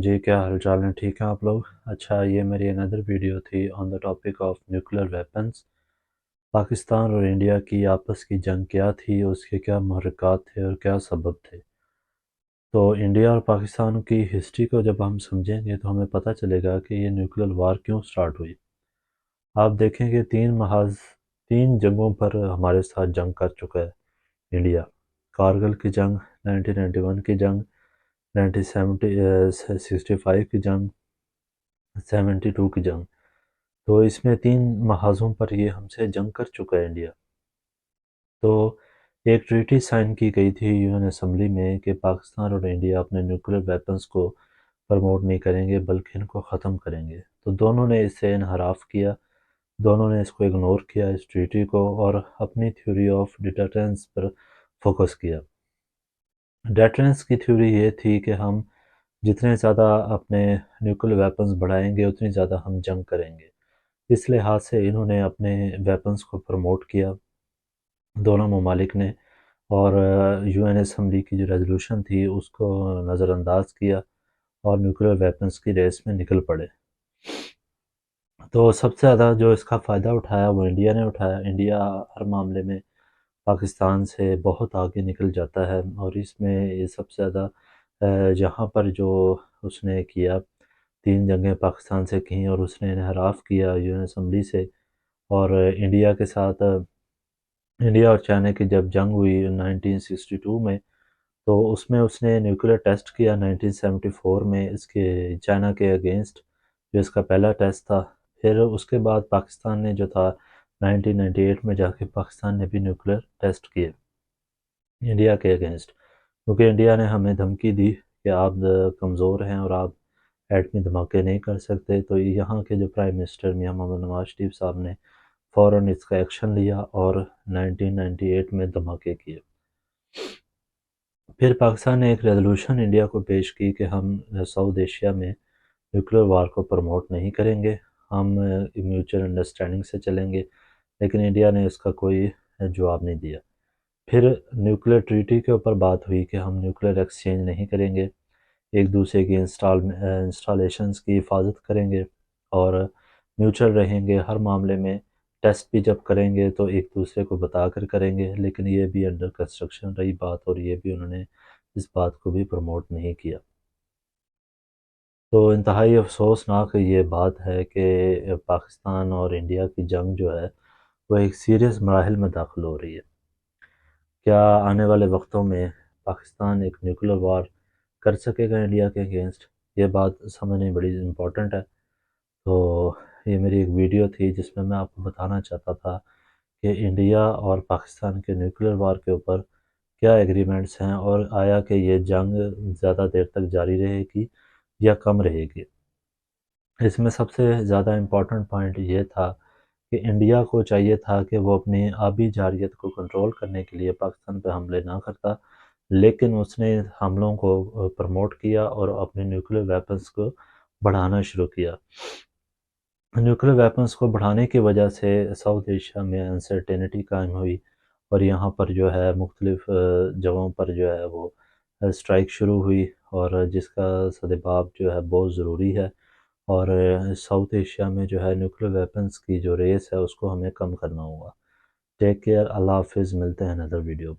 جی کیا حال چال ہیں؟ ٹھیک ہیں آپ لوگ؟ اچھا، یہ میری اندر ویڈیو تھی on the topic of nuclear weapons. Pakistan اور انڈیا کی آپس کی جنگ کیا تھی، اس کے کیا محرکات تھے اور کیا سبب تھے۔ تو انڈیا اور پاکستان کی ہسٹری کو جب ہم سمجھیں گے تو ہمیں پتہ چلے گا کہ یہ نیوکلیر وار کیوں سٹارٹ ہوئی۔ آپ دیکھیں کہ تین جنگوں پر ہمارے ساتھ جنگ کر چکا ہے انڈیا۔ کارگل کی جنگ، 1991 کی جنگ، 1965 کی جنگ، 72 کی جنگ۔ تو اس میں 3 محاذوں پر یہ ہم سے جنگ کر چکا ہے انڈیا۔ تو ایک ٹریٹی سائن کی گئی تھی یو این اسمبلی میں کہ پاکستان اور انڈیا اپنے نیوکلیر ویپنز کو پروموٹ نہیں کریں گے بلکہ ان کو ختم کریں گے۔ تو دونوں نے اس سے انحراف کیا، دونوں نے اس کو اگنور کیا، اس ٹریٹی کو، اور اپنی تھیوری آف ڈیٹررنس پر فوکس کیا۔ ڈیٹررنس کی تھیوری یہ تھی کہ ہم جتنے زیادہ اپنے نیوکلیر ویپنز بڑھائیں گے اتنی زیادہ ہم جنگ کریں گے۔ اس لحاظ سے انہوں نے اپنے ویپنز کو پروموٹ کیا دونوں ممالک نے، اور یو این اسمبلی کی جو ریزولوشن تھی اس کو نظر انداز کیا اور نیوکلیر ویپنز کی ریس میں نکل پڑے۔ تو سب سے زیادہ جو اس کا فائدہ اٹھایا وہ انڈیا نے اٹھایا۔ انڈیا ہر معاملے میں پاکستان سے بہت آگے نکل جاتا ہے، اور اس میں یہ سب سے زیادہ جہاں پر جو اس نے کیا، 3 جنگیں پاکستان سے کیں اور اس نے انحراف کیا یو این اسمبلی سے۔ اور انڈیا کے ساتھ انڈیا اور چائنا کی جب جنگ ہوئی 1962 میں، تو اس میں اس نے نیوکلیر ٹیسٹ کیا 1974 میں اس کے چائنا کے اگینسٹ، جو اس کا پہلا ٹیسٹ تھا۔ پھر اس کے بعد پاکستان نے جو تھا 1998 میں جا کے پاکستان نے بھی نیوکلیر ٹیسٹ کیے انڈیا کے اگینسٹ، کیونکہ انڈیا نے ہمیں دھمکی دی کہ آپ کمزور ہیں اور آپ ایٹمی دھماکے نہیں کر سکتے۔ تو یہاں کے جو پرائم منسٹر میاں محمد نواز شریف صاحب نے فوراً اس کا ایکشن لیا اور 1998 میں دھماکے کیے۔ پھر پاکستان نے ایک ریزولوشن انڈیا کو پیش کی کہ ہم ساؤتھ ایشیا میں نیوکلیر وار کو پروموٹ نہیں کریں گے، ہم میوچل انڈرسٹینڈنگ سے چلیں گے، لیکن انڈیا نے اس کا کوئی جواب نہیں دیا۔ پھر نیوکلیر ٹریٹی کے اوپر بات ہوئی کہ ہم نیوکلیر ایکسچینج نہیں کریں گے، ایک دوسرے کی انسٹالیشنز کی حفاظت کریں گے اور میوچل رہیں گے، ہر معاملے میں ٹیسٹ بھی جب کریں گے تو ایک دوسرے کو بتا کر کریں گے۔ لیکن یہ بھی انڈر کنسٹرکشن رہی بات، اور یہ بھی انہوں نے اس بات کو بھی پروموٹ نہیں کیا۔ تو انتہائی افسوسناک یہ بات ہے کہ پاکستان اور انڈیا کی جنگ جو ہے وہ ایک سیریس مراحل میں داخل ہو رہی ہے۔ کیا آنے والے وقتوں میں پاکستان ایک نیوکلیر وار کر سکے گا انڈیا کے اگینسٹ؟ یہ بات سمجھنی بڑی امپورٹنٹ ہے۔ تو یہ میری ایک ویڈیو تھی جس میں آپ کو بتانا چاہتا تھا کہ انڈیا اور پاکستان کے نیوکلیر وار کے اوپر کیا ایگریمنٹس ہیں، اور آیا کہ یہ جنگ زیادہ دیر تک جاری رہے گی یا کم رہے گی۔ اس میں سب سے زیادہ امپورٹنٹ پوائنٹ یہ تھا کہ انڈیا کو چاہیے تھا کہ وہ اپنی آبی جارحیت کو کنٹرول کرنے کے لیے پاکستان پہ حملے نہ کرتا، لیکن اس نے حملوں کو پروموٹ کیا اور اپنے نیوکلیر ویپنز کو بڑھانا شروع کیا۔ نیوکلیر ویپنز کو بڑھانے کی وجہ سے ساؤتھ ایشیا میں انسرٹینٹی قائم ہوئی، اور یہاں پر جو ہے مختلف جگہوں پر جو ہے وہ اسٹرائک شروع ہوئی، اور جس کا سدباب جو ہے بہت ضروری ہے۔ اور ساؤتھ ایشیا میں جو ہے نیوکلیر ویپنز کی جو ریس ہے اس کو ہمیں کم کرنا ہوگا۔ ٹیک کیئر، اللہ حافظ، ملتے ہیں ندر ویڈیو۔